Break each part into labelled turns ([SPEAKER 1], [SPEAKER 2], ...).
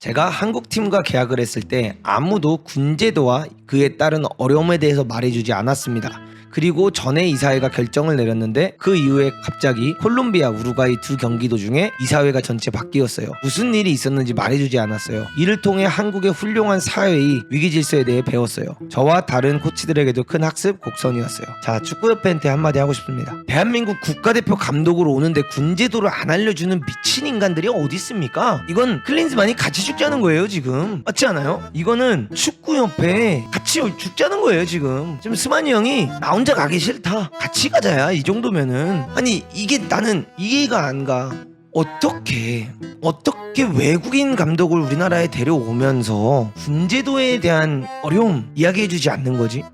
[SPEAKER 1] 제가 한국팀과 계약을 했을 때 아무도 군제도와 그에 따른 어려움에 대해서 말해주지 않았습니다. 그리고 전에 이사회가 결정을 내렸는데 그 이후에 갑자기 콜롬비아, 우루과이 두 경기 도중에 이사회가 전체 바뀌었어요. 무슨 일이 있었는지 말해주지 않았어요. 이를 통해 한국의 훌륭한 사회의 위기 질서에 대해 배웠어요. 저와 다른 코치들에게도 큰 학습 곡선이었어요. 자, 축구협회한테 한마디 하고 싶습니다. 대한민국 국가대표 감독으로 오는데 군제도를 안 알려주는 미친 인간들이 어디 있습니까? 이건 클린스만이 같이 죽자는 거예요 지금. 맞지 않아요? 이거는 축구협회에 같이 죽자는 거예요 지금. 스만이 형이 나 혼자 가기 싫다, 같이 가자야, 이 정도면은. 아니 이게 나는 이해가 안 가. 어떻게 외국인 감독을 우리나라에 데려오면서 군제도에 대한 어려움 이야기해주지 않는 거지?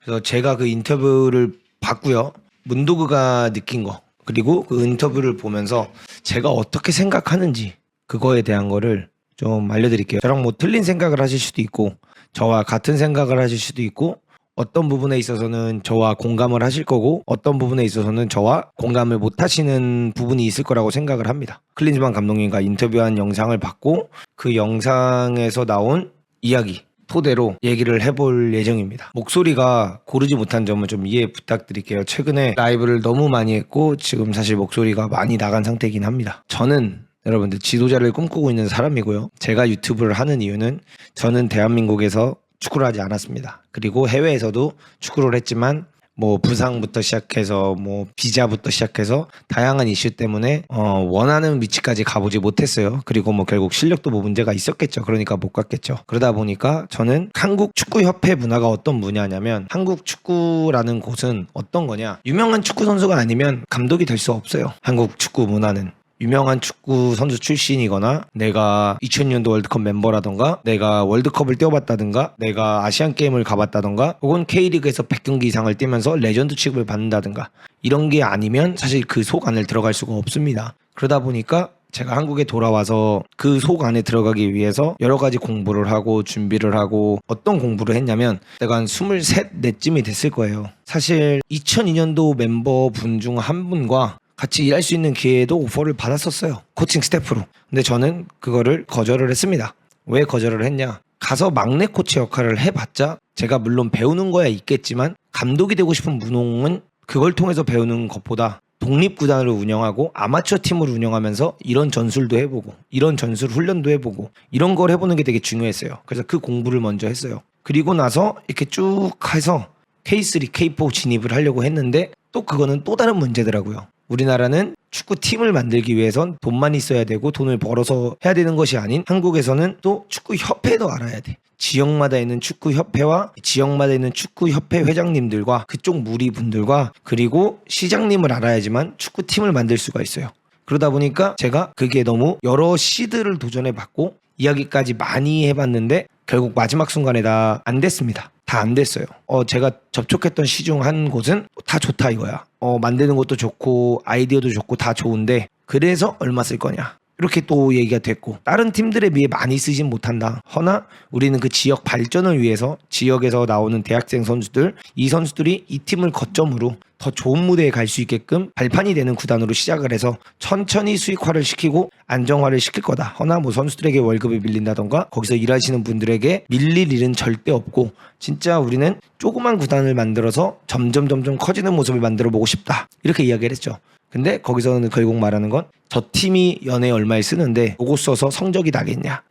[SPEAKER 1] 그래서 제가 그 인터뷰를 봤고요. 문도그가 느낀 거, 그리고 그 인터뷰를 보면서 제가 어떻게 생각하는지 그거에 대한 거를 좀 알려드릴게요. 저랑 뭐 틀린 생각을 하실 수도 있고 저와 같은 생각을 하실 수도 있고, 어떤 부분에 있어서는 저와 공감을 하실 거고 어떤 부분에 있어서는 저와 공감을 못 하시는 부분이 있을 거라고 생각을 합니다. 클린스만 감독님과 인터뷰한 영상을 봤고 그 영상에서 나온 이야기 토대로 얘기를 해볼 예정입니다. 목소리가 고르지 못한 점은 좀 이해 부탁드릴게요. 최근에 라이브를 너무 많이 했고 지금 사실 목소리가 많이 나간 상태이긴 합니다. 저는 여러분들 지도자를 꿈꾸고 있는 사람이고요. 제가 유튜브를 하는 이유는 저는 대한민국에서 축구를 하지 않았습니다. 그리고 해외에서도 축구를 했지만 뭐 부상부터 시작해서 뭐 비자부터 시작해서 다양한 이슈 때문에 원하는 위치까지 가보지 못했어요. 그리고 뭐 결국 실력도 뭐 문제가 있었겠죠. 그러니까 못 갔겠죠. 그러다 보니까 저는 한국 축구협회 문화가 어떤 문화냐면, 한국 축구라는 곳은 어떤 거냐, 유명한 축구 선수가 아니면 감독이 될 수 없어요. 한국 축구 문화는 유명한 축구 선수 출신이거나 내가 2000년도 월드컵 멤버라던가 내가 월드컵을 뛰어봤다든가 내가 아시안게임을 가봤다던가 혹은 K리그에서 100경기 이상을 뛰면서 레전드 취급을 받는다든가 이런 게 아니면 사실 그 속 안을 들어갈 수가 없습니다. 그러다 보니까 제가 한국에 돌아와서 그 속 안에 들어가기 위해서 여러 가지 공부를 하고 준비를 하고, 어떤 공부를 했냐면 내가 한 23, 4쯤이 됐을 거예요. 사실 2002년도 멤버분 중 한 분과 같이 일할 수 있는 기회도 오퍼를 받았었어요. 코칭 스태프로. 근데 저는 그거를 거절을 했습니다. 왜 거절을 했냐? 가서 막내 코치 역할을 해봤자 제가 물론 배우는 거야 있겠지만 감독이 되고 싶은 무농은 그걸 통해서 배우는 것보다 독립구단을 운영하고 아마추어 팀을 운영하면서 이런 전술도 해보고 이런 전술 훈련도 해보고 이런 걸 해보는 게 되게 중요했어요. 그래서 그 공부를 먼저 했어요. 그리고 나서 이렇게 쭉 해서 K3, K4 진입을 하려고 했는데 또 그거는 또 다른 문제더라고요. 우리나라는 축구팀을 만들기 위해선 돈만 있어야 되고 돈을 벌어서 해야 되는 것이 아닌, 한국에서는 또 축구협회도 알아야 돼. 지역마다 있는 축구협회와 지역마다 있는 축구협회 회장님들과 그쪽 무리분들과 그리고 시장님을 알아야지만 축구팀을 만들 수가 있어요. 그러다 보니까 제가 그게 너무 여러 시드를 도전해봤고 이야기까지 많이 해봤는데 결국 마지막 순간에 다 안 됐습니다. 다 안 됐어요. 제가 접촉했던 시 중 한 곳은 다 좋다 이거야. 만드는 것도 좋고 아이디어도 좋고 다 좋은데 그래서 얼마 쓸 거냐, 이렇게 또 얘기가 됐고, 다른 팀들에 비해 많이 쓰진 못한다. 허나 우리는 그 지역 발전을 위해서 지역에서 나오는 대학생 선수들, 이 선수들이 이 팀을 거점으로 더 좋은 무대에 갈 수 있게끔 발판이 되는 구단으로 시작을 해서 천천히 수익화를 시키고 안정화를 시킬 거다. 허나 뭐 선수들에게 월급이 밀린다던가 거기서 일하시는 분들에게 밀릴 일은 절대 없고, 진짜 우리는 조그만 구단을 만들어서 점점 커지는 모습을 만들어 보고 싶다, 이렇게 이야기를 했죠. 근데 거기서는 결국 말하는 건 저 팀이 연애에 얼마에 쓰는데 그거 써서 성적이 나겠냐,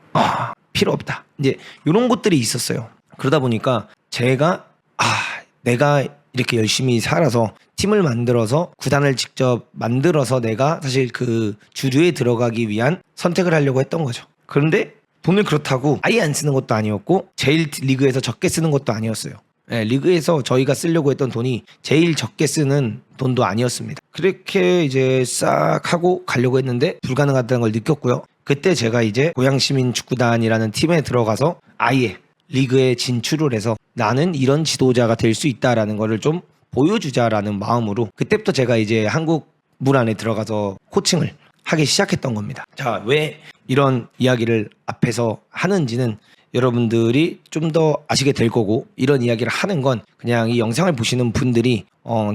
[SPEAKER 1] 필요 없다, 이제 이런 것들이 있었어요. 그러다 보니까 제가 내가 이렇게 열심히 살아서 팀을 만들어서 구단을 직접 만들어서 내가 사실 그 주류에 들어가기 위한 선택을 하려고 했던 거죠. 그런데 돈을 그렇다고 아예 안 쓰는 것도 아니었고 제일 리그에서 적게 쓰는 것도 아니었어요. 네, 리그에서 저희가 쓰려고 했던 돈이 제일 적게 쓰는 돈도 아니었습니다. 그렇게 이제 싹 하고 가려고 했는데 불가능하다는 걸 느꼈고요. 그때 제가 이제 고양시민축구단이라는 팀에 들어가서 아예 리그에 진출을 해서 나는 이런 지도자가 될 수 있다라는 거를 좀 보여주자라는 마음으로 그때부터 제가 이제 한국 물 안에 들어가서 코칭을 하기 시작했던 겁니다. 자, 왜 이런 이야기를 앞에서 하는지는 여러분들이 좀 더 아시게 될 거고, 이런 이야기를 하는 건 그냥 이 영상을 보시는 분들이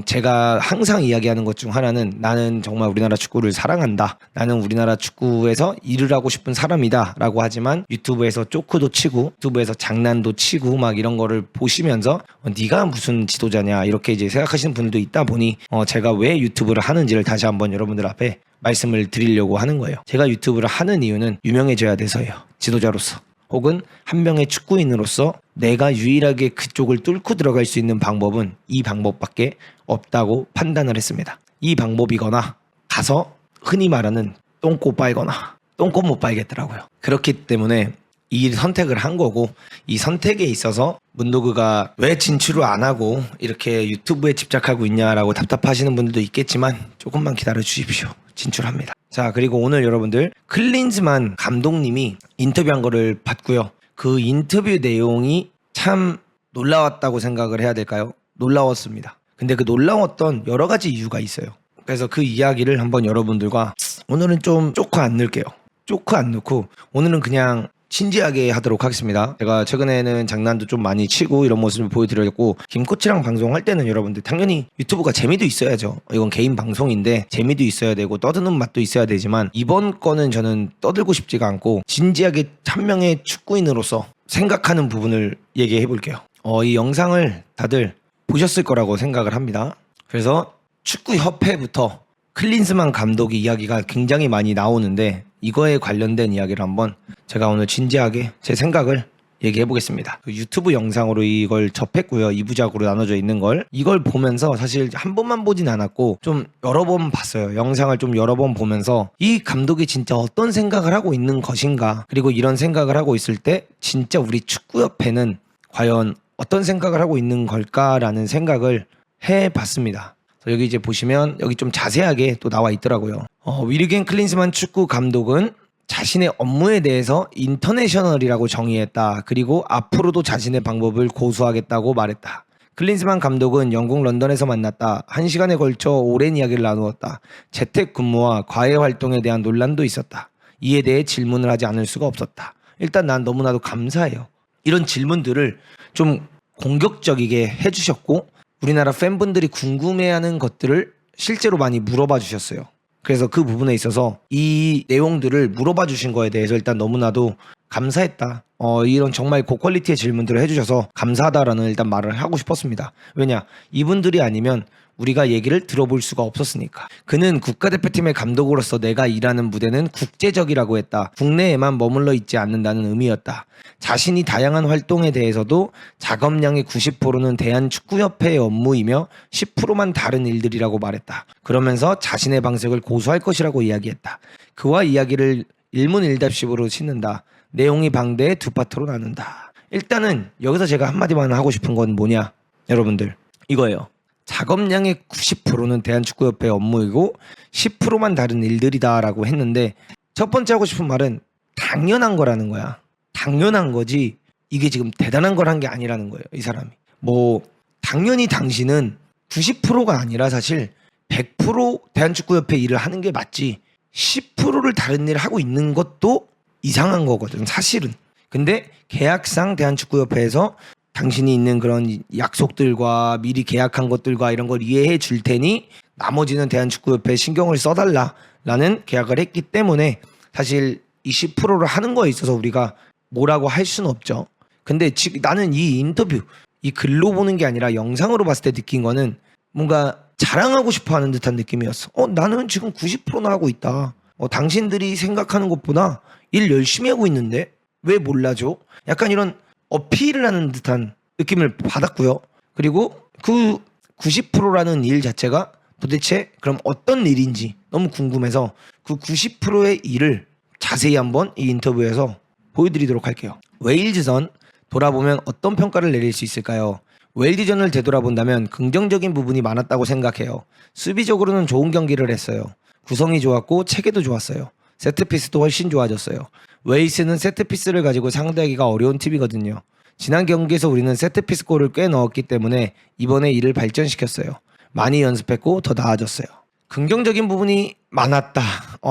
[SPEAKER 1] 제가 항상 이야기하는 것 중 하나는 나는 정말 우리나라 축구를 사랑한다, 나는 우리나라 축구에서 일을 하고 싶은 사람이다 라고 하지만 유튜브에서 쪼크도 치고 유튜브에서 장난도 치고 막 이런 거를 보시면서 네가 무슨 지도자냐 이렇게 이제 생각하시는 분들도 있다 보니 제가 왜 유튜브를 하는지를 다시 한번 여러분들 앞에 말씀을 드리려고 하는 거예요. 제가 유튜브를 하는 이유는 유명해져야 돼서예요. 지도자로서 혹은 한 명의 축구인으로서 내가 유일하게 그쪽을 뚫고 들어갈 수 있는 방법은 이 방법밖에 없다고 판단을 했습니다. 이 방법이거나 가서 흔히 말하는 똥꼬 빨거나 똥꼬 못 빨겠더라고요. 그렇기 때문에 이 선택을 한 거고, 이 선택에 있어서 문도그가 왜 진출을 안 하고 이렇게 유튜브에 집착하고 있냐라고 답답하시는 분들도 있겠지만 조금만 기다려 주십시오. 진출합니다. 자, 그리고 오늘 여러분들 클린스만 감독님이 인터뷰한 거를 봤고요. 그 인터뷰 내용이 참 놀라웠다고 생각을 해야 될까요? 놀라웠습니다. 근데 그 놀라웠던 여러 가지 이유가 있어요. 그래서 그 이야기를 한번 여러분들과 오늘은 좀 쪼크 안 넣을게요. 쪼크 안 넣고 오늘은 그냥 진지하게 하도록 하겠습니다. 제가 최근에는 장난도 좀 많이 치고 이런 모습을 보여드렸고, 김코치랑 방송할 때는 여러분들 당연히 유튜브가 재미도 있어야죠. 이건 개인 방송인데 재미도 있어야 되고 떠드는 맛도 있어야 되지만, 이번 거는 저는 떠들고 싶지가 않고 진지하게 한 명의 축구인으로서 생각하는 부분을 얘기해 볼게요. 이 영상을 다들 보셨을 거라고 생각을 합니다. 그래서 축구협회부터 클린스만 감독의 이야기가 굉장히 많이 나오는데, 이거에 관련된 이야기를 한번 제가 오늘 진지하게 제 생각을 얘기해 보겠습니다. 그 유튜브 영상으로 이걸 접했고요. 2부작으로 나눠져 있는 걸, 이걸 보면서 사실 한 번만 보진 않았고 좀 여러 번 봤어요. 영상을 좀 여러 번 보면서 이 감독이 진짜 어떤 생각을 하고 있는 것인가, 그리고 이런 생각을 하고 있을 때 진짜 우리 축구협회는 과연 어떤 생각을 하고 있는 걸까라는 생각을 해봤습니다. 여기 이제 보시면 여기 좀 자세하게 또 나와 있더라고요. 위르겐 클린스만 축구 감독은 자신의 업무에 대해서 인터내셔널이라고 정의했다. 그리고 앞으로도 자신의 방법을 고수하겠다고 말했다. 클린스만 감독은 영국 런던에서 만났다. 1시간에 걸쳐 오랜 이야기를 나누었다. 재택근무와 과외 활동에 대한 논란도 있었다. 이에 대해 질문을 하지 않을 수가 없었다. 일단 난 너무나도 감사해요. 이런 질문들을 좀 공격적이게 해주셨고, 우리나라 팬분들이 궁금해하는 것들을 실제로 많이 물어봐 주셨어요. 그래서 그 부분에 있어서 이 내용들을 물어봐 주신 거에 대해서 일단 너무나도 감사했다. 이런 정말 고퀄리티의 질문들을 해주셔서 감사하다라는 일단 말을 하고 싶었습니다. 왜냐, 이분들이 아니면 우리가 얘기를 들어볼 수가 없었으니까. 그는 국가대표팀의 감독으로서 내가 일하는 무대는 국제적이라고 했다. 국내에만 머물러 있지 않는다는 의미였다. 자신이 다양한 활동에 대해서도 작업량의 90%는 대한축구협회의 업무이며 10%만 다른 일들이라고 말했다. 그러면서 자신의 방식을 고수할 것이라고 이야기했다. 그와 이야기를 일문일답식으로 싣는다. 내용이 방대의 두 파트로 나눈다. 일단은 여기서 제가 한마디만 하고 싶은 건 뭐냐, 여러분들 이거예요. 작업량의 90%는 대한축구협회 업무이고 10%만 다른 일들이다 라고 했는데, 첫 번째 하고 싶은 말은 당연한 거라는 거야. 당연한 거지 이게 지금 대단한 걸 한 게 아니라는 거예요. 이 사람이 뭐 당연히 당신은 90%가 아니라 사실 100% 대한축구협회 일을 하는 게 맞지, 10%를 다른 일을 하고 있는 것도 이상한 거거든 사실은. 근데 계약상 대한축구협회에서 당신이 있는 그런 약속들과 미리 계약한 것들과 이런 걸 이해해 줄 테니 나머지는 대한축구협회에 신경을 써달라라는 계약을 했기 때문에 사실 이 10%를 하는 거에 있어서 우리가 뭐라고 할 수는 없죠. 근데 지금 나는 이 인터뷰, 이 글로 보는 게 아니라 영상으로 봤을 때 느낀 거는 뭔가 자랑하고 싶어 하는 듯한 느낌이었어. 나는 지금 90%나 하고 있다. 당신들이 생각하는 것보다 일 열심히 하고 있는데 왜 몰라줘? 약간 이런 어필을 하는 듯한 느낌을 받았고요. 그리고 그 90%라는 일 자체가 도대체 그럼 어떤 일인지 너무 궁금해서 그 90%의 일을 자세히 한번 이 인터뷰에서 보여드리도록 할게요. 웨일즈전 돌아보면 어떤 평가를 내릴 수 있을까요? 웨일즈전을 되돌아본다면 긍정적인 부분이 많았다고 생각해요. 수비적으로는 좋은 경기를 했어요. 구성이 좋았고 체계도 좋았어요. 세트피스도 훨씬 좋아졌어요. 웨일스는 세트피스를 가지고 상대하기가 어려운 팀이거든요. 지난 경기에서 우리는 세트피스 골을 꽤 넣었기 때문에 이번에 이를 발전시켰어요. 많이 연습했고 더 나아졌어요. 긍정적인 부분이 많았다.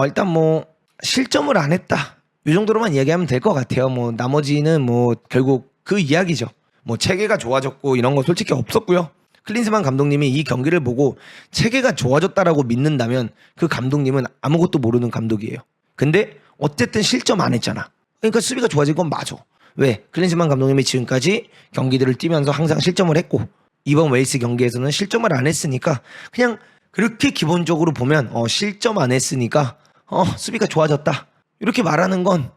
[SPEAKER 1] 일단 뭐 실점을 안 했다. 이 정도로만 이야기하면 될 것 같아요. 뭐 나머지는 뭐 결국 그 이야기죠. 뭐 체계가 좋아졌고 이런 거 솔직히 없었고요. 클린스만 감독님이 이 경기를 보고 체계가 좋아졌다라고 믿는다면 그 감독님은 아무것도 모르는 감독이에요. 근데 어쨌든 실점 안 했잖아. 그러니까 수비가 좋아진 건 맞아. 왜? 클린스만 감독님이 지금까지 경기들을 뛰면서 항상 실점을 했고 이번 웨일스 경기에서는 실점을 안 했으니까 그냥 그렇게 기본적으로 보면 실점 안 했으니까 수비가 좋아졌다. 이렇게 말하는 건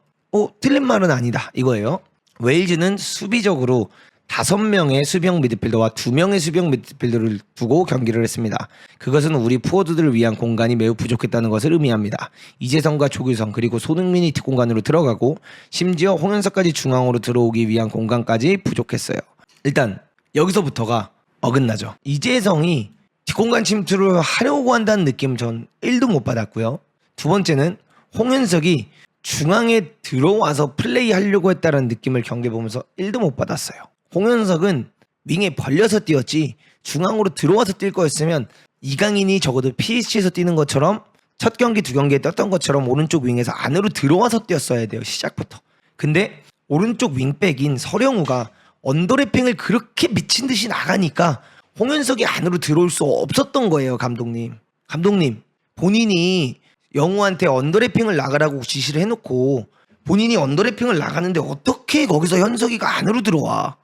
[SPEAKER 1] 틀린 말은 아니다 이거예요. 웨일즈는 수비적으로 5명의 수비형 미드필더와 2명의 수비형 미드필더를 두고 경기를 했습니다. 그것은 우리 포워드들을 위한 공간이 매우 부족했다는 것을 의미합니다. 이재성과 조규성 그리고 손흥민이 뒷공간으로 들어가고 심지어 홍현석까지 중앙으로 들어오기 위한 공간까지 부족했어요. 일단 여기서부터가 어긋나죠. 이재성이 뒷공간 침투를 하려고 한다는 느낌 전 1도 못 받았고요. 두 번째는 홍현석이 중앙에 들어와서 플레이하려고 했다는 느낌을 경기 보면서 1도 못 받았어요. 홍현석은 윙에 벌려서 뛰었지 중앙으로 들어와서 뛸 거였으면 이강인이 적어도 PSG에서 뛰는 것처럼 첫 경기 두 경기에 떴던 것처럼 오른쪽 윙에서 안으로 들어와서 뛰었어야 돼요. 시작부터. 근데 오른쪽 윙백인 서령우가 언더래핑을 그렇게 미친 듯이 나가니까 홍현석이 안으로 들어올 수 없었던 거예요. 감독님 본인이 영우한테 언더래핑을 나가라고 지시를 해놓고 본인이 언더래핑을 나가는데 어떻게 거기서 현석이가 안으로 들어와.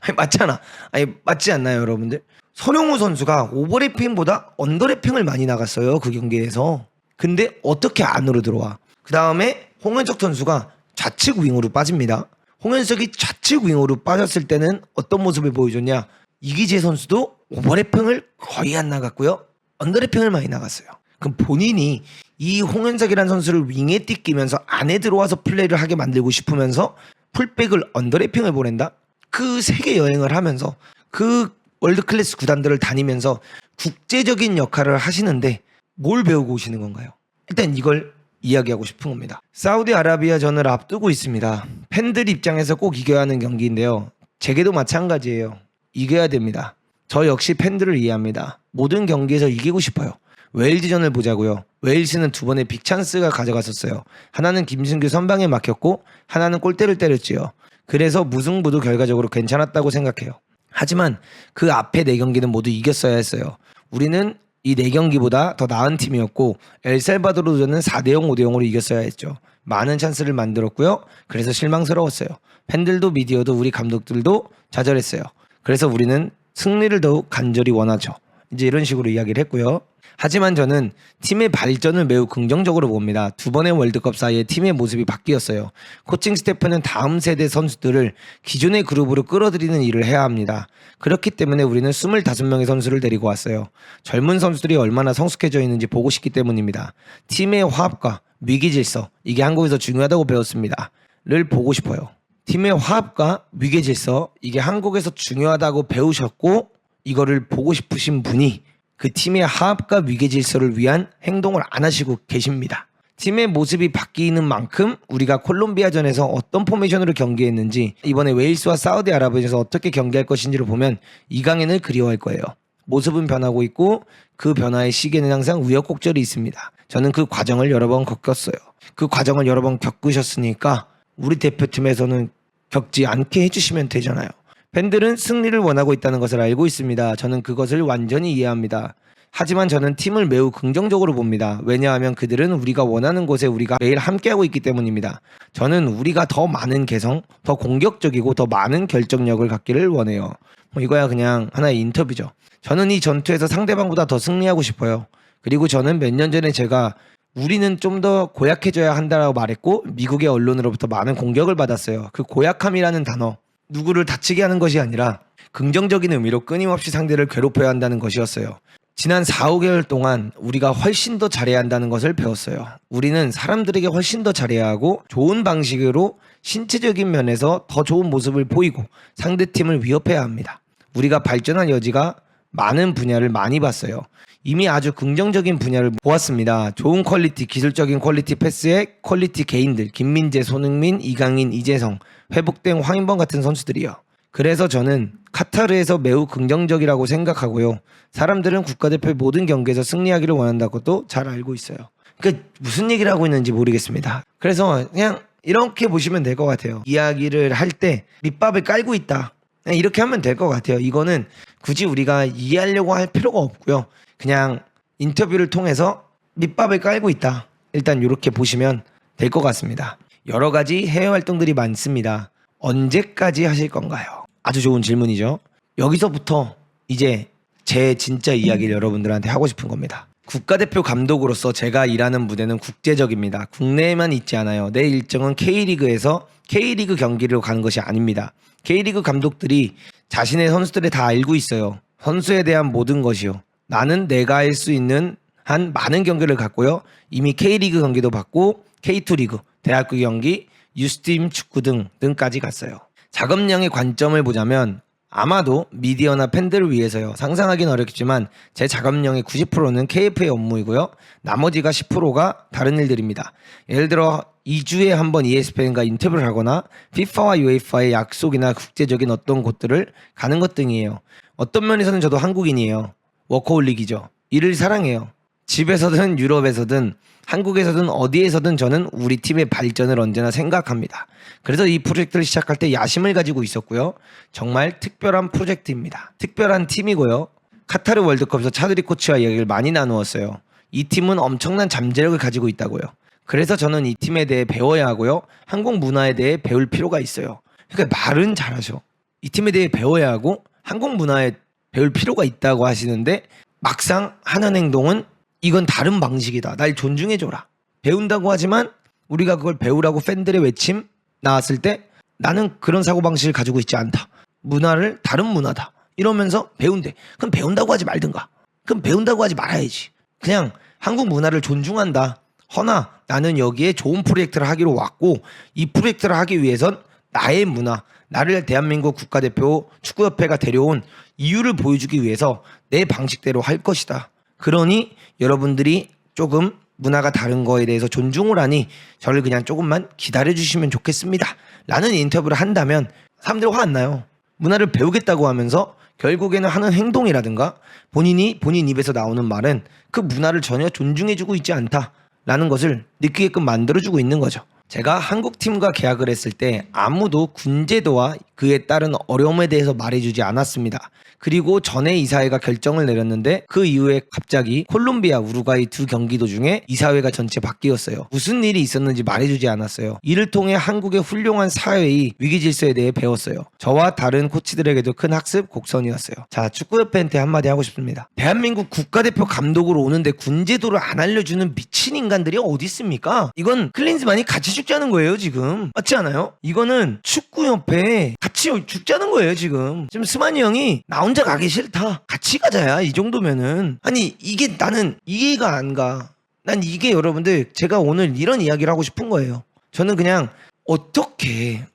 [SPEAKER 1] 아니, 맞잖아. 아니 맞지 않나요 여러분들? 서령우 선수가 오버래핑보다 언더래핑을 많이 나갔어요 그 경기에서. 근데 어떻게 안으로 들어와. 그 다음에 홍현석 선수가 좌측 윙으로 빠집니다. 홍현석이 좌측 윙으로 빠졌을 때는 어떤 모습을 보여줬냐. 이기재 선수도 오버래핑을 거의 안 나갔고요 언더래핑을 많이 나갔어요. 그럼 본인이 이 홍현석이라는 선수를 윙에 띄끼면서 안에 들어와서 플레이를 하게 만들고 싶으면서 풀백을 언더래핑을 보낸다? 그 세계 여행을 하면서 그 월드클래스 구단들을 다니면서 국제적인 역할을 하시는데 뭘 배우고 오시는 건가요? 일단 이걸 이야기하고 싶은 겁니다. 사우디아라비아전을 앞두고 있습니다. 팬들 입장에서 꼭 이겨야 하는 경기인데요. 제게도 마찬가지예요. 이겨야 됩니다. 저 역시 팬들을 이해합니다. 모든 경기에서 이기고 싶어요. 웨일즈전을 보자고요. 웨일스는 2번의 빅찬스가 가져갔었어요. 하나는 김승규 선방에 막혔고 하나는 골대를 때렸지요. 그래서 무승부도 결과적으로 괜찮았다고 생각해요. 하지만 그 앞에 4경기는 모두 이겼어야 했어요. 우리는 이 4경기보다 더 나은 팀이었고 엘살바도르전은 4대0, 5대0으로 이겼어야 했죠. 많은 찬스를 만들었고요. 그래서 실망스러웠어요. 팬들도 미디어도 우리 감독들도 좌절했어요. 그래서 우리는 승리를 더욱 간절히 원하죠. 이제 이런 식으로 이야기를 했고요. 하지만 저는 팀의 발전을 매우 긍정적으로 봅니다. 2번의 월드컵 사이에 팀의 모습이 바뀌었어요. 코칭 스태프는 다음 세대 선수들을 기존의 그룹으로 끌어들이는 일을 해야 합니다. 그렇기 때문에 우리는 25명의 선수를 데리고 왔어요. 젊은 선수들이 얼마나 성숙해져 있는지 보고 싶기 때문입니다. 팀의 화합과 위기질서, 이게 한국에서 중요하다고 배웠습니다. 를 보고 싶어요. 팀의 화합과 위기질서, 이게 한국에서 중요하다고 배우셨고 이거를 보고 싶으신 분이 그 팀의 화합과 위계질서를 위한 행동을 안 하시고 계십니다. 팀의 모습이 바뀌는 만큼 우리가 콜롬비아전에서 어떤 포메이션으로 경기했는지 이번에 웨일스와 사우디아라비아에서 어떻게 경기할 것인지를 보면 이강인을 그리워할 거예요. 모습은 변하고 있고 그 변화의 시기에는 항상 우여곡절이 있습니다. 저는 그 과정을 여러 번 겪었어요. 그 과정을 여러 번 겪으셨으니까 우리 대표팀에서는 겪지 않게 해주시면 되잖아요. 팬들은 승리를 원하고 있다는 것을 알고 있습니다. 저는 그것을 완전히 이해합니다. 하지만 저는 팀을 매우 긍정적으로 봅니다. 왜냐하면 그들은 우리가 원하는 곳에 우리가 매일 함께하고 있기 때문입니다. 저는 우리가 더 많은 개성, 더 공격적이고 더 많은 결정력을 갖기를 원해요. 이거야 그냥 하나의 인터뷰죠. 저는 이 전투에서 상대방보다 더 승리하고 싶어요. 그리고 저는 몇 년 전에 제가 우리는 좀 더 고약해져야 한다라고 말했고 미국의 언론으로부터 많은 공격을 받았어요. 그 고약함이라는 단어, 누구를 다치게 하는 것이 아니라 긍정적인 의미로 끊임없이 상대를 괴롭혀야 한다는 것이었어요. 지난 4, 5개월 동안 우리가 훨씬 더 잘해야 한다는 것을 배웠어요. 우리는 사람들에게 훨씬 더 잘해야 하고 좋은 방식으로 신체적인 면에서 더 좋은 모습을 보이고 상대팀을 위협해야 합니다. 우리가 발전할 여지가 많은 분야를 많이 봤어요. 이미 아주 긍정적인 분야를 보았습니다. 좋은 퀄리티, 기술적인 퀄리티 패스의 퀄리티 개인들, 김민재, 손흥민, 이강인, 이재성, 회복된 황인범 같은 선수들이요. 그래서 저는 카타르에서 매우 긍정적이라고 생각하고요. 사람들은 국가대표 모든 경기에서 승리하기를 원한다고도 잘 알고 있어요. 그러니까 무슨 얘기를 하고 있는지 모르겠습니다. 그래서 그냥 이렇게 보시면 될 것 같아요. 이야기를 할 때 밑밥을 깔고 있다. 그냥 이렇게 하면 될 것 같아요. 이거는 굳이 우리가 이해하려고 할 필요가 없고요. 그냥 인터뷰를 통해서 밑밥을 깔고 있다. 일단 이렇게 보시면 될 것 같습니다. 여러 가지 해외 활동들이 많습니다. 언제까지 하실 건가요? 아주 좋은 질문이죠. 여기서부터 이제 제 진짜 이야기를 여러분들한테 하고 싶은 겁니다. 국가대표 감독으로서 제가 일하는 무대는 국제적입니다. 국내에만 있지 않아요. 내 일정은 K리그에서 K리그 경기로 가는 것이 아닙니다. K리그 감독들이 자신의 선수들을 다 알고 있어요. 선수에 대한 모든 것이요. 나는 내가 할 수 있는 한 많은 경기를 갖고요. 이미 K리그 경기도 받고 K2 리그, 대학교 경기, 유스팀 축구 등까지 갔어요. 작업량의 관점을 보자면 아마도 미디어나 팬들을 위해서요. 상상하기는 어렵겠지만 제 작업량의 90%는 KF의 업무이고요. 나머지가 10%가 다른 일들입니다. 예를 들어 2주에 한 번 ESPN과 인터뷰를 하거나 FIFA와 UEFA의 약속이나 국제적인 어떤 곳들을 가는 것 등이에요. 어떤 면에서는 저도 한국인이에요. 워커홀릭이죠. 일을 사랑해요. 집에서든 유럽에서든 한국에서든 어디에서든 저는 우리 팀의 발전을 언제나 생각합니다. 그래서 이 프로젝트를 시작할 때 야심을 가지고 있었고요. 정말 특별한 프로젝트입니다. 특별한 팀이고요. 카타르 월드컵에서 차두리 코치와 이야기를 많이 나누었어요. 이 팀은 엄청난 잠재력을 가지고 있다고요. 그래서 저는 이 팀에 대해 배워야 하고요. 한국 문화에 대해 배울 필요가 있어요. 그러니까 말은 잘하셔. 이 팀에 대해 배워야 하고 한국 문화에 배울 필요가 있다고 하시는데 막상 하는 행동은 이건 다른 방식이다. 날 존중해줘라. 배운다고 하지만 우리가 그걸 배우라고 팬들의 외침 나왔을 때 나는 그런 사고방식을 가지고 있지 않다. 문화를 다른 문화다. 이러면서 배운대. 그럼 배운다고 하지 말든가. 그럼 배운다고 하지 말아야지. 그냥 한국 문화를 존중한다. 허나 나는 여기에 좋은 프로젝트를 하기로 왔고 이 프로젝트를 하기 위해선 나의 문화, 나를 대한민국 국가대표 축구협회가 데려온 이유를 보여주기 위해서 내 방식대로 할 것이다. 그러니 여러분들이 조금 문화가 다른 거에 대해서 존중을 하니 저를 그냥 조금만 기다려주시면 좋겠습니다. 라는 인터뷰를 한다면 사람들이 화 안 나요. 문화를 배우겠다고 하면서 결국에는 하는 행동이라든가 본인이 본인 입에서 나오는 말은 그 문화를 전혀 존중해주고 있지 않다라는 것을 느끼게끔 만들어주고 있는 거죠. 제가 한국팀과 계약을 했을 때 아무도 군제도와 그에 따른 어려움에 대해서 말해주지 않았습니다. 그리고 전에 이사회가 결정을 내렸는데 그 이후에 갑자기 콜롬비아, 우루과이 두 경기도 중에 이사회가 전체 바뀌었어요. 무슨 일이 있었는지 말해주지 않았어요. 이를 통해 한국의 훌륭한 사회의 위기질서에 대해 배웠어요. 저와 다른 코치들에게도 큰 학습 곡선이었어요. 자, 축구협회한테 한마디 하고 싶습니다. 대한민국 국가대표 감독으로 오는데 군제도를 안 알려주는 미친 인간들이 어디 있습니까? 이건 클린즈만이 같이 죽자는 거예요 지금. 맞지 않아요? 이거는 축구협회에 같이 죽자는 거예요 지금. 지금 스만이 형이 나 혼자 가기 싫다. 같이 가자야. 이 정도면은. 아니 이게 나는 이해가 안 가. 난 이게 여러분들 제가 오늘 이런 이야기를 하고 싶은 거예요. 저는 그냥 어떻게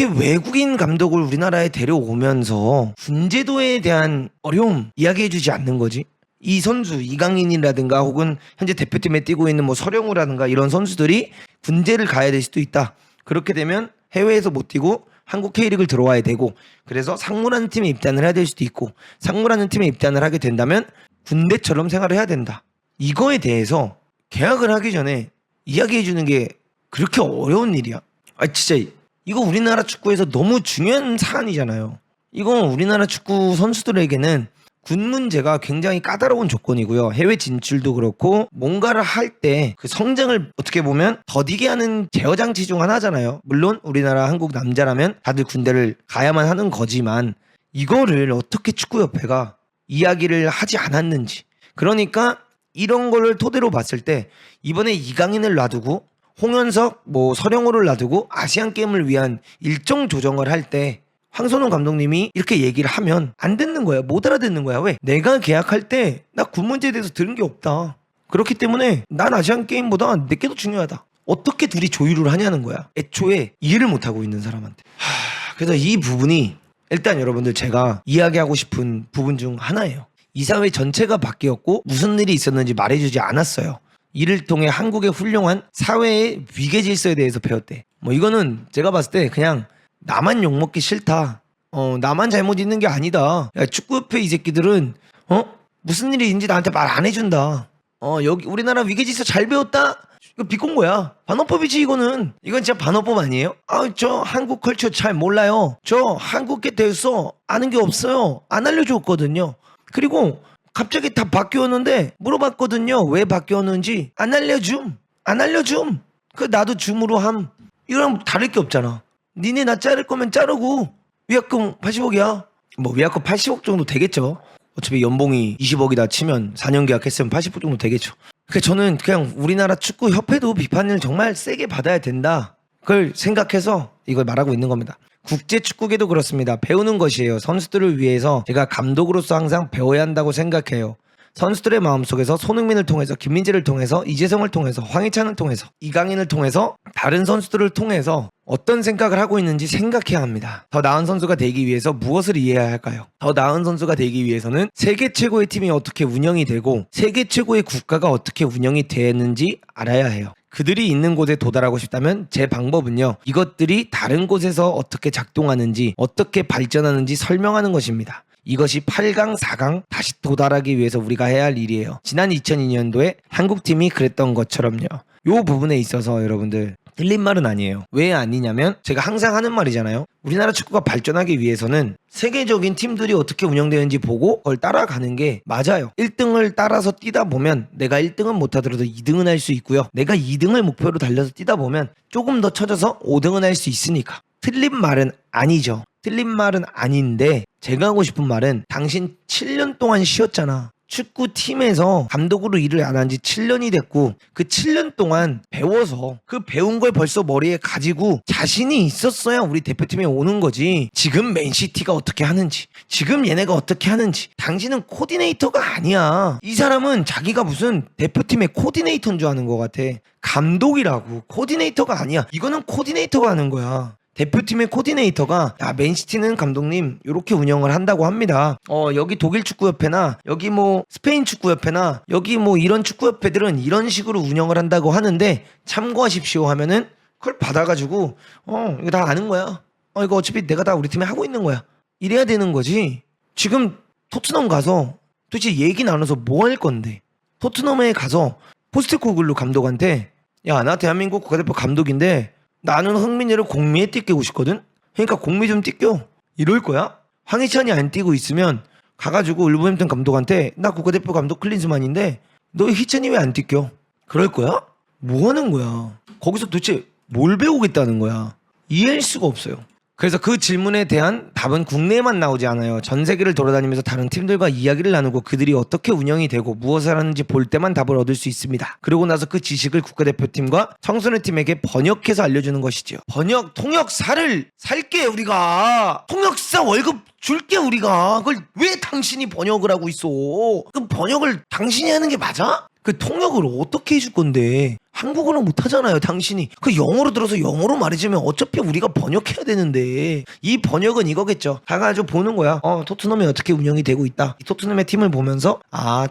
[SPEAKER 1] 외국인 감독을 우리나라에 데려오면서 군제도에 대한 어려움 이야기해주지 않는 거지? 이 선수 이강인이라든가 혹은 현재 대표팀에 뛰고 있는 뭐 서령우라든가 이런 선수들이 군제를 가야 될 수도 있다. 그렇게 되면 해외에서 못 뛰고 한국 K리그를 들어와야 되고 그래서 상무라는 팀에 입단을 해야 될 수도 있고 상무라는 팀에 입단을 하게 된다면 군대처럼 생활을 해야 된다. 이거에 대해서 계약을 하기 전에 이야기해 주는 게 그렇게 어려운 일이야. 아 진짜 이거 우리나라 축구에서 너무 중요한 사안이잖아요. 이건 우리나라 축구 선수들에게는 군 문제가 굉장히 까다로운 조건이고요. 해외 진출도 그렇고 뭔가를 할 때 그 성장을 어떻게 보면 더디게 하는 제어 장치 중 하나잖아요. 물론 우리나라 한국 남자라면 다들 군대를 가야만 하는 거지만 이거를 어떻게 축구협회가 이야기를 하지 않았는지. 그러니까 이런 거를 토대로 봤을 때 이번에 이강인을 놔두고 홍현석, 뭐 서령우를 놔두고 아시안 게임을 위한 일정 조정을 할 때 황선홍 감독님이 이렇게 얘기를 하면 안 듣는 거야. 못 알아듣는 거야. 왜? 내가 계약할 때 나 군 문제에 대해서 들은 게 없다. 그렇기 때문에 난 아시안 게임보다 내게 더 중요하다. 어떻게 둘이 조율을 하냐는 거야. 애초에 이해를 못하고 있는 사람한테. 그래서 이 부분이 일단 여러분들 제가 이야기하고 싶은 부분 중 하나예요. 이사회 전체가 바뀌었고 무슨 일이 있었는지 말해주지 않았어요. 이를 통해 한국의 훌륭한 사회의 위계 질서에 대해서 배웠대. 뭐 이거는 제가 봤을 때 그냥 나만 욕먹기 싫다. 나만 잘못 있는 게 아니다. 야, 축구협회 이 새끼들은 무슨 일이 있는지 나한테 말 안 해준다. 여기 우리나라 위계질서 잘 배웠다? 이거 비꼰 거야. 반어법이지 이거는. 이건 진짜 반어법 아니에요? 저 한국 컬처 잘 몰라요. 저 한국에 대해서 아는 게 없어요. 안 알려줬거든요. 그리고 갑자기 다 바뀌었는데 물어봤거든요. 왜 바뀌었는지 안 알려줌. 그 나도 줌으로 함. 이거랑 다를 게 없잖아. 니네 나 자를 거면 자르고 위약금 80억이야. 뭐 위약금 80억 정도 되겠죠. 어차피 연봉이 20억이다 치면 4년 계약했으면 80억 정도 되겠죠. 그러니까 저는 그냥 우리나라 축구 협회도 비판을 정말 세게 받아야 된다. 그걸 생각해서 이걸 말하고 있는 겁니다. 국제 축구계도 그렇습니다. 배우는 것이에요. 선수들을 위해서 제가 감독으로서 항상 배워야 한다고 생각해요. 선수들의 마음속에서 손흥민을 통해서, 김민재를 통해서, 이재성을 통해서, 황희찬을 통해서, 이강인을 통해서, 다른 선수들을 통해서 어떤 생각을 하고 있는지 생각해야 합니다. 더 나은 선수가 되기 위해서 무엇을 이해해야 할까요? 더 나은 선수가 되기 위해서는 세계 최고의 팀이 어떻게 운영이 되고 세계 최고의 국가가 어떻게 운영이 되는지 알아야 해요. 그들이 있는 곳에 도달하고 싶다면 제 방법은요, 이것들이 다른 곳에서 어떻게 작동하는지, 어떻게 발전하는지 설명하는 것입니다. 이것이 8강, 4강 다시 도달하기 위해서 우리가 해야 할 일이에요. 지난 2002년도에 한국팀이 그랬던 것처럼요. 이 부분에 있어서 여러분들 틀린 말은 아니에요. 왜 아니냐면 제가 항상 하는 말이잖아요. 우리나라 축구가 발전하기 위해서는 세계적인 팀들이 어떻게 운영되는지 보고 그걸 따라가는 게 맞아요. 1등을 따라서 뛰다 보면 내가 1등은 못하더라도 2등은 할 수 있고요. 내가 2등을 목표로 달려서 뛰다 보면 조금 더 쳐져서 5등은 할 수 있으니까. 틀린 말은 아니죠. 틀린 말은 아닌데 제가 하고 싶은 말은 당신 7년 동안 쉬었잖아. 축구팀에서 감독으로 일을 안 한 지 7년이 됐고 그 7년 동안 배워서 그 배운 걸 벌써 머리에 가지고 자신이 있었어야 우리 대표팀에 오는 거지. 지금 맨시티가 어떻게 하는지, 지금 얘네가 어떻게 하는지. 당신은 코디네이터가 아니야. 이 사람은 자기가 무슨 대표팀의 코디네이터인 줄 아는 것 같아. 감독이라고. 코디네이터가 아니야. 이거는 코디네이터가 하는 거야. 대표팀의 코디네이터가 맨시티는 감독님 이렇게 운영을 한다고 합니다. 여기 독일 축구협회나 여기 뭐 스페인 축구협회나 여기 뭐 이런 축구협회들은 이런 식으로 운영을 한다고 하는데 참고하십시오 하면은 그걸 받아가지고 이거 다 아는 거야. 이거 어차피 내가 다 우리 팀에 하고 있는 거야. 이래야 되는 거지. 지금 토트넘 가서 도대체 얘기 나눠서 뭐 할 건데. 토트넘에 가서 포스테코글루 감독한테 야, 나 대한민국 국가대표 감독인데 나는 흥민이를 공미에 띠끼고 싶거든? 그러니까 공미 좀 띠껴. 이럴 거야? 황희찬이 안 뛰고 있으면 가가지고 울버햄튼 감독한테 나 국가대표 감독 클린스만인데 너 희찬이 왜 안 띠껴? 그럴 거야? 뭐 하는 거야? 거기서 도대체 뭘 배우겠다는 거야? 이해할 수가 없어요. 그래서 그 질문에 대한 답은 국내에만 나오지 않아요. 전 세계를 돌아다니면서 다른 팀들과 이야기를 나누고 그들이 어떻게 운영이 되고 무엇을 하는지 볼 때만 답을 얻을 수 있습니다. 그러고 나서 그 지식을 국가대표팀과 청소년팀에게 번역해서 알려주는 것이지요. 통역사를 살게 우리가. 통역사 월급 줄게 우리가. 그걸 왜 당신이 번역을 하고 있어? 그 번역을 당신이 하는 게 맞아? 그 통역을 어떻게 해줄 건데? 한국어는 못하잖아요 당신이. 그 영어로 들어서 영어로 말해주면 어차피 우리가 번역해야 되는데 이 번역은 이거겠죠. 가가지고 보는 거야. 토트넘이 어떻게 운영이 되고 있다. 토트넘의 팀을 보면서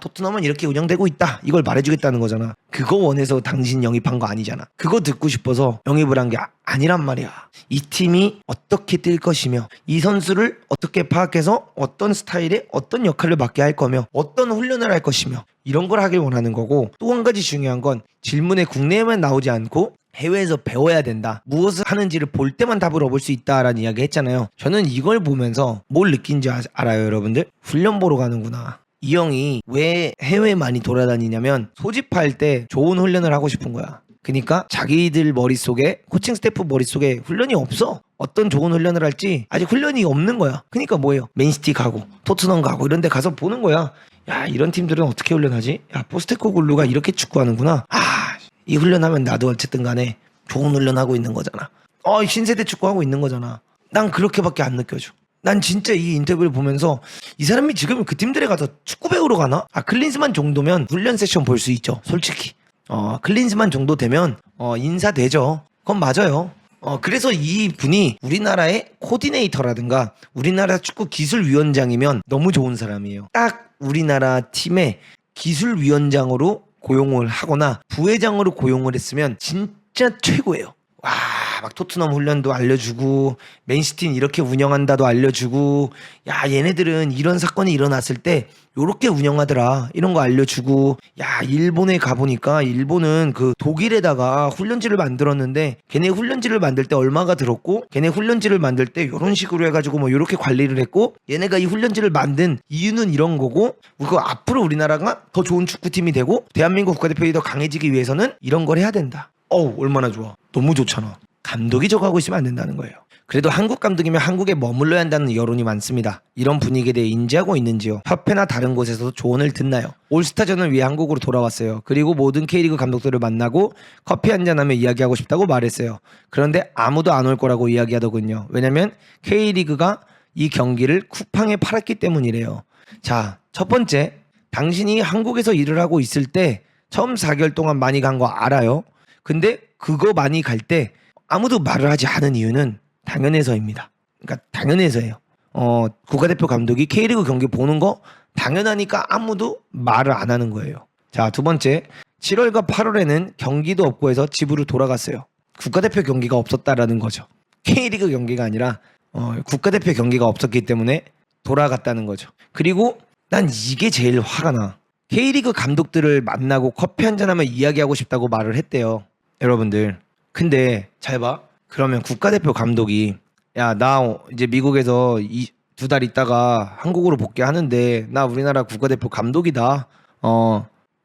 [SPEAKER 1] 토트넘은 이렇게 운영되고 있다. 이걸 말해주겠다는 거잖아. 그거 원해서 당신 영입한 거 아니잖아. 그거 듣고 싶어서 영입을 한 게 아니란 말이야. 이 팀이 어떻게 뛸 것이며 이 선수를 어떻게 파악해서 어떤 스타일의 어떤 역할을 맡게 할 거며 어떤 훈련을 할 것이며 이런 걸 하길 원하는 거고, 또 한 가지 중요한 건 질문에 국내에만 나오지 않고 해외에서 배워야 된다. 무엇을 하는지를 볼 때만 답을 얻을 수 있다라는 이야기 했잖아요. 저는 이걸 보면서 뭘 느낀지 알아요 여러분들? 훈련 보러 가는구나. 이 형이 왜 해외에 많이 돌아다니냐면 소집할 때 좋은 훈련을 하고 싶은 거야. 그러니까 자기들 머릿속에, 코칭 스태프 머릿속에 훈련이 없어. 어떤 좋은 훈련을 할지 아직 훈련이 없는 거야. 그러니까 뭐예요? 맨시티 가고 토트넘 가고 이런 데 가서 보는 거야. 야, 이런 팀들은 어떻게 훈련하지? 야, 포스테코글루가 이렇게 축구하는구나. 이 훈련하면 나도 어쨌든 간에 좋은 훈련하고 있는 거잖아. 신세대 축구하고 있는 거잖아. 난 그렇게밖에 안 느껴져. 난 진짜 이 인터뷰를 보면서 이 사람이 지금 그 팀들에 가서 축구 배우러 가나? 클린스만 정도면 훈련 세션 볼 수 있죠 솔직히. 클린스만 정도 되면 인사되죠. 그건 맞아요. 그래서 이 분이 우리나라의 코디네이터라든가 우리나라 축구 기술위원장이면 너무 좋은 사람이에요. 딱 우리나라 팀의 기술위원장으로 고용을 하거나 부회장으로 고용을 했으면 진짜 최고예요. 와, 막 토트넘 훈련도 알려주고 맨시티는 이렇게 운영한다도 알려주고 야 얘네들은 이런 사건이 일어났을 때 요렇게 운영하더라 이런 거 알려주고 야 일본에 가보니까 일본은 그 독일에다가 훈련지를 만들었는데 걔네 훈련지를 만들 때 얼마가 들었고 걔네 훈련지를 만들 때 요런 식으로 해가지고 뭐 요렇게 관리를 했고 얘네가 이 훈련지를 만든 이유는 이런 거고 그리고 앞으로 우리나라가 더 좋은 축구팀이 되고 대한민국 국가대표가 더 강해지기 위해서는 이런 걸 해야 된다. 어우 얼마나 좋아. 너무 좋잖아. 감독이 저거 하고 있으면 안 된다는 거예요. 그래도 한국 감독이면 한국에 머물러야 한다는 여론이 많습니다. 이런 분위기에 대해 인지하고 있는지요? 협회나 다른 곳에서도 조언을 듣나요? 올스타전을 위해 한국으로 돌아왔어요. 그리고 모든 K리그 감독들을 만나고 커피 한잔하며 이야기하고 싶다고 말했어요. 그런데 아무도 안 올 거라고 이야기하더군요. 왜냐면 K리그가 이 경기를 쿠팡에 팔았기 때문이래요. 자, 첫 번째, 당신이 한국에서 일을 하고 있을 때 처음 4개월 동안 많이 간 거 알아요. 근데 그거 많이 갈 때 아무도 말을 하지 않은 이유는 당연해서입니다. 그러니까 당연해서예요. 국가대표 감독이 K리그 경기 보는 거 당연하니까 아무도 말을 안 하는 거예요. 자, 두 번째, 7월과 8월에는 경기도 없고 해서 집으로 돌아갔어요. 국가대표 경기가 없었다라는 거죠. K리그 경기가 아니라 국가대표 경기가 없었기 때문에 돌아갔다는 거죠. 그리고 난 이게 제일 화가 나. K리그 감독들을 만나고 커피 한잔하며 이야기하고 싶다고 말을 했대요. 여러분들. 근데 잘 봐. 그러면 국가대표 감독이 야, 나 이제 미국에서 2달 있다가 한국으로 복귀하는데 나 우리나라 국가대표 감독이다.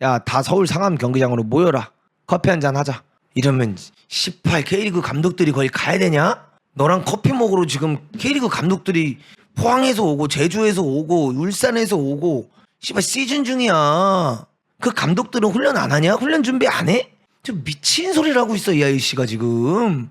[SPEAKER 1] 야, 다 서울 상암 경기장으로 모여라. 커피 한잔 하자. 이러면 18 K리그 감독들이 거기 가야 되냐? 너랑 커피 먹으러 지금 K리그 감독들이 포항에서 오고 제주에서 오고 울산에서 오고 씨발 시즌 중이야. 그 감독들은 훈련 안 하냐? 훈련 준비 안 해? 저 미친 소리를 하고 있어 이 아이씨가 지금.